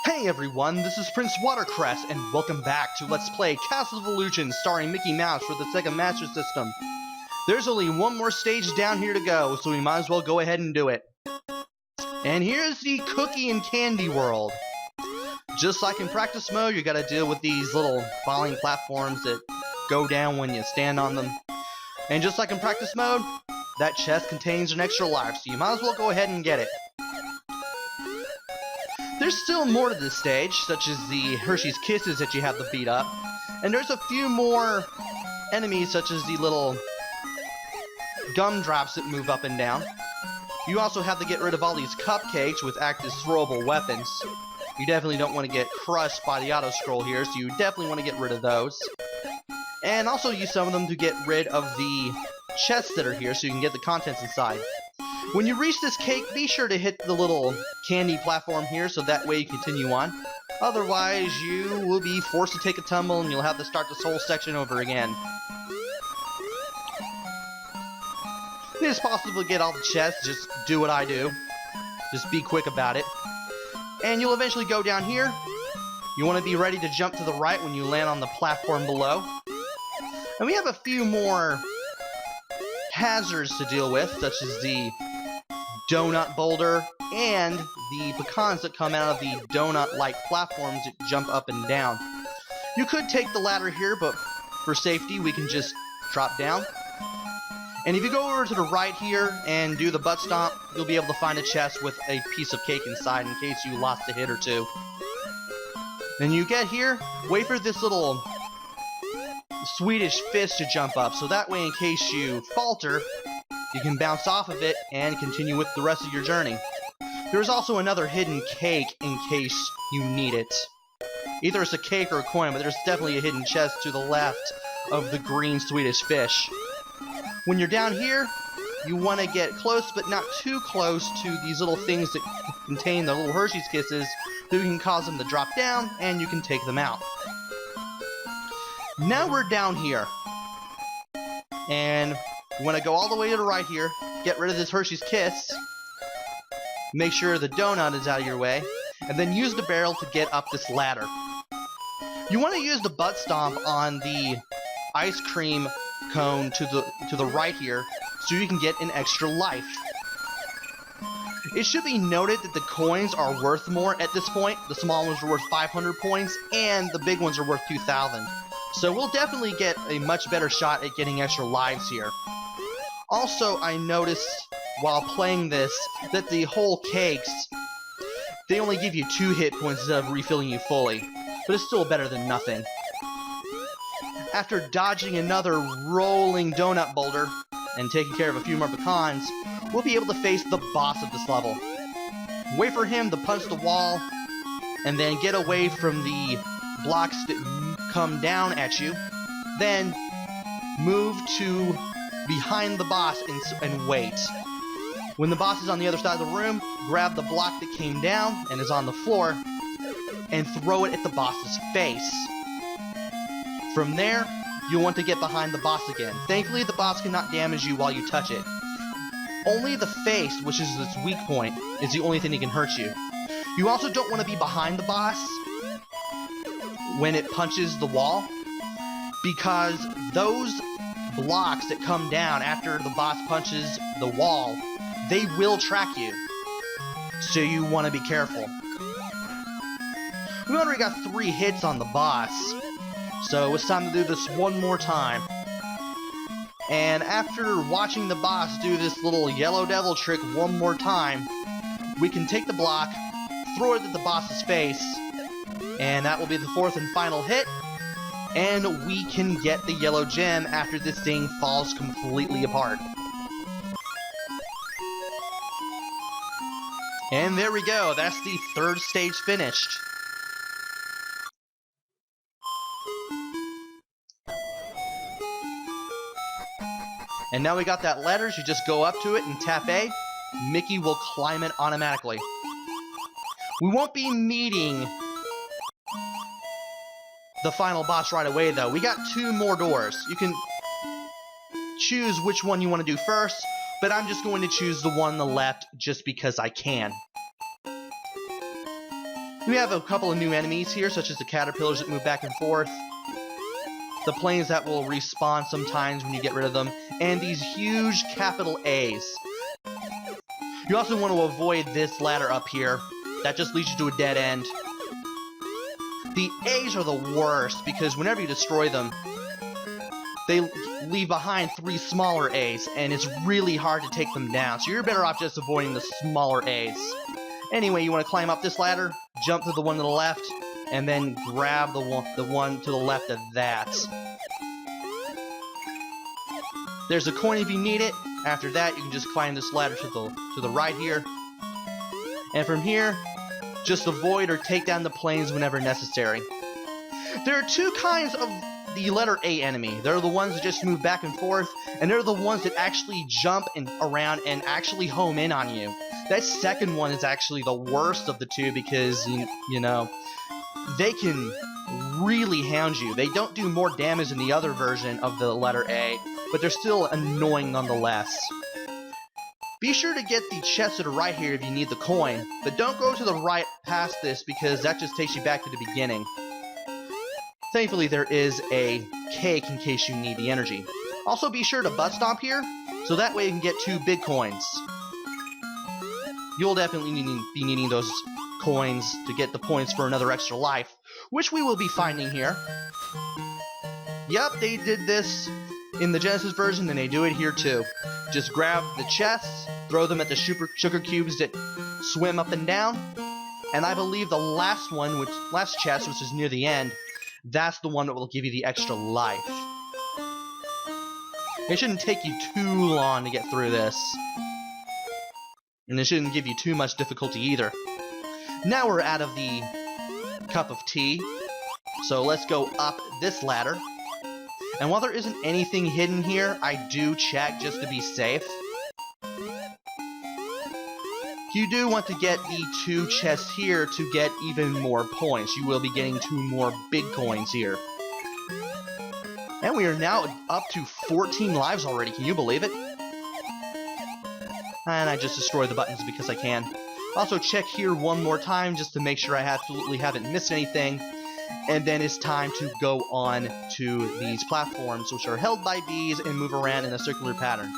Hey everyone, this is Prince Watercress, and welcome back to Let's Play Castle of Illusion starring Mickey Mouse for the Sega Master System. There's only one more stage down here to go, so we might as well go ahead and do it. And here's the Cookie and Candy World. Just like in practice mode, you gotta deal with these little falling platforms that go down when you stand on them. And just like in practice mode, that chest contains an extra life, so you might as well go ahead and get it. There's still more to this stage, such as the Hershey's Kisses that you have to beat up. And there's a few more enemies, such as the little gumdrops that move up and down. You also have to get rid of all these cupcakes which act as throwable weapons. You definitely don't want to get crushed by the auto-scroll here, so you definitely want to get rid of those. And also use some of them to get rid of the chests that are here so you can get the contents inside. When you reach this cake, be sure to hit the little candy platform here so that way you continue on. Otherwise, you will be forced to take a tumble and you'll have to start this whole section over again. It is possible to get all the chests, just do what I do. Just be quick about it. And you'll eventually go down here. You want to be ready to jump to the right when you land on the platform below. And we have a few more hazards to deal with, such as the donut boulder and the pecans that come out of the donut-like platforms that jump up and down. You could take the ladder here, but for safety we can just drop down. And if you go over to the right here and do the butt stomp, you'll be able to find a chest with a piece of cake inside in case you lost a hit or two. Then you get here, wait for this little Swedish fish to jump up, so that way in case you falter, you can bounce off of it and continue with the rest of your journey. There's also another hidden cake in case you need it. Either it's a cake or a coin, but there's definitely a hidden chest to the left of the green Swedish fish. When you're down here, you want to get close, but not too close to these little things that contain the little Hershey's Kisses, so you can cause them to drop down, and you can take them out. Now we're down here. And you want to go all the way to the right here, get rid of this Hershey's Kiss, make sure the donut is out of your way, and then use the barrel to get up this ladder. You want to use the butt stomp on the ice cream cone to the right here, so you can get an extra life. It should be noted that the coins are worth more at this point. The small ones are worth 500 points, and the big ones are worth 2,000. So we'll definitely get a much better shot at getting extra lives here. Also, I noticed while playing this that the whole cakes, they only give you 2 hit points instead of refilling you fully, but it's still better than nothing. After dodging another rolling donut boulder and taking care of a few more pecans, we'll be able to face the boss of this level. Wait for him to punch the wall, and then get away from the blocks that come down at you. Then move to behind the boss and wait. When the boss is on the other side of the room, grab the block that came down and is on the floor and throw it at the boss's face. From there, you'll want to get behind the boss again. Thankfully, the boss cannot damage you while you touch it. Only the face, which is its weak point, is the only thing that can hurt you. You also don't want to be behind the boss when it punches the wall, because those blocks that come down after the boss punches the wall, they will track you. So you want to be careful. We already got 3 hits on the boss, so it's time to do this one more time. And after watching the boss do this little yellow devil trick one more time, we can take the block, throw it at the boss's face, and that will be the 4th and final hit. And we can get the yellow gem after this thing falls completely apart. And there we go, that's the 3rd stage finished. And now we got that ladder, you just go up to it and tap A. Mickey will climb it automatically. We won't be meeting the final boss right away though. We got 2 more doors. You can choose which one you want to do first, but I'm just going to choose the one on the left just because I can. We have a couple of new enemies here, such as the caterpillars that move back and forth, the planes that will respawn sometimes when you get rid of them, and these huge capital A's. You also want to avoid this ladder up here. That just leads you to a dead end. The A's are the worst because whenever you destroy them, they leave behind 3 smaller A's, and it's really hard to take them down. So you're better off just avoiding the smaller A's. Anyway, you want to climb up this ladder, jump to the one to the left, and then grab the one to the left of that. There's a coin if you need it. After that, you can just climb this ladder to the right here. And from here, just avoid or take down the planes whenever necessary. There are 2 kinds of the letter A enemy. They're the ones that just move back and forth, and they're the ones that actually jump around and actually home in on you. That second one is actually the worst of the 2 because, you know, they can really hound you. They don't do more damage than the other version of the letter A, but they're still annoying nonetheless. Be sure to get the chest to the right here if you need the coin, but don't go to the right past this because that just takes you back to the beginning. Thankfully, there is a cake in case you need the energy. Also, be sure to butt stomp here, so that way you can get 2 big coins. You'll definitely be needing those coins to get the points for another extra life, which we will be finding here. Yep, they did this in the Genesis version, and they do it here too. Just grab the chests, throw them at the sugar cubes that swim up and down, and I believe the last chest, which is near the end, that's the one that will give you the extra life. It shouldn't take you too long to get through this. And it shouldn't give you too much difficulty either. Now we're out of the cup of tea, so let's go up this ladder. And while there isn't anything hidden here, I do check just to be safe. You do want to get the 2 chests here to get even more points. You will be getting 2 more big coins here. And we are now up to 14 lives already. Can you believe it? And I just destroy the buttons because I can. Also check here one more time just to make sure I absolutely haven't missed anything. And then it's time to go on to these platforms, which are held by bees and move around in a circular pattern.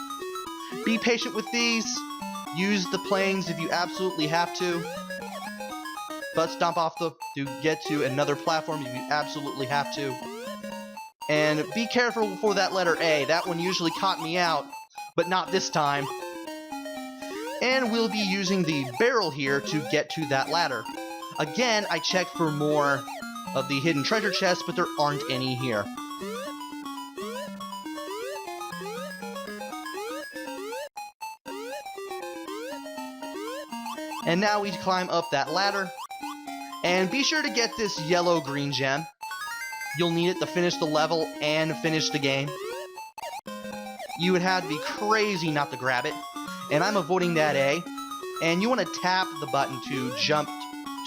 Be patient with these. Use the planes if you absolutely have to. Butt stomp off to get to another platform if you absolutely have to. And be careful for that letter A. That one usually caught me out, but not this time. And we'll be using the barrel here to get to that ladder. Again, I checked for more of the hidden treasure chests, but there aren't any here. And now we climb up that ladder. And be sure to get this yellow-green gem. You'll need it to finish the level and finish the game. You would have to be crazy not to grab it. And I'm avoiding that A. And you want to tap the button to jump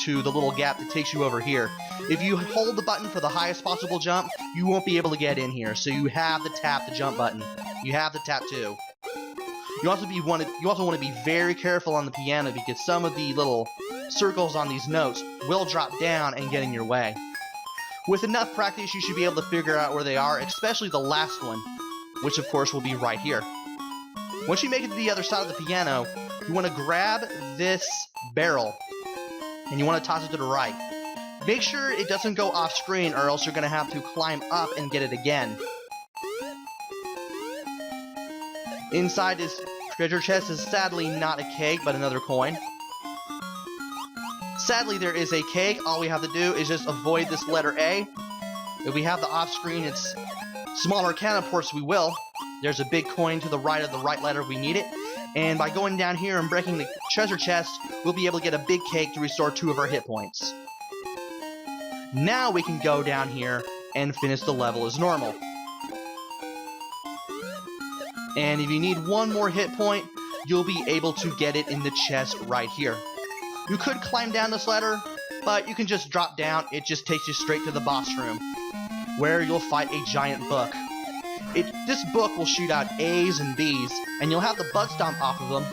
to the little gap that takes you over here. If you hold the button for the highest possible jump, you won't be able to get in here. So you have to tap the jump button. You have to tap 2. You also want to be very careful on the piano because some of the little circles on these notes will drop down and get in your way. With enough practice, you should be able to figure out where they are, especially the last one, which of course will be right here. Once you make it to the other side of the piano, you want to grab this barrel and you want to toss it to the right. Make sure it doesn't go off screen or else you're going to have to climb up and get it again. Inside this treasure chest is sadly not a cake, but another coin. Sadly, there is a cake. All we have to do is just avoid this letter A. If we have the off-screen, it's smaller counterports, we will. There's a big coin to the right of the right letter if we need it. And by going down here and breaking the treasure chest, we'll be able to get a big cake to restore 2 of our hit points. Now we can go down here and finish the level as normal. And if you need 1 more hit point, you'll be able to get it in the chest right here. You could climb down this ladder, but you can just drop down. It just takes you straight to the boss room, where you'll fight a giant book. This book will shoot out A's and B's, and you'll have the butt stomp off of them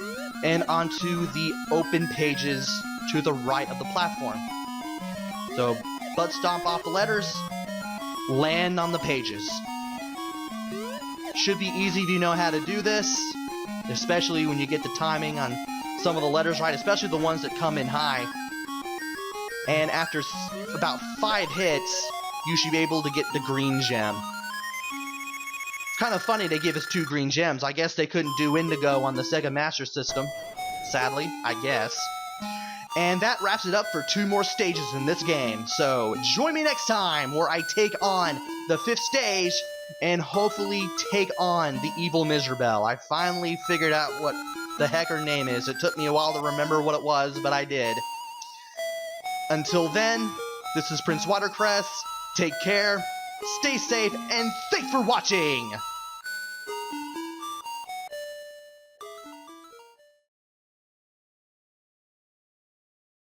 and onto the open pages to the right of the platform. So, butt stomp off the letters, land on the pages. Should be easy if you know how to do this, especially when you get the timing on some of the letters right, especially the ones that come in high. And after about 5 hits, you should be able to get the green gem. It's kind of funny they give us 2 green gems. I guess they couldn't do Indigo on the Sega Master System. Sadly, I guess. And that wraps it up for 2 more stages in this game. So join me next time where I take on the 5th stage and hopefully take on the evil Miserabelle. I finally figured out what the heck her name is. It took me a while to remember what it was, but I did. Until then, this is Prince Watercress. Take care, stay safe, and thanks for watching!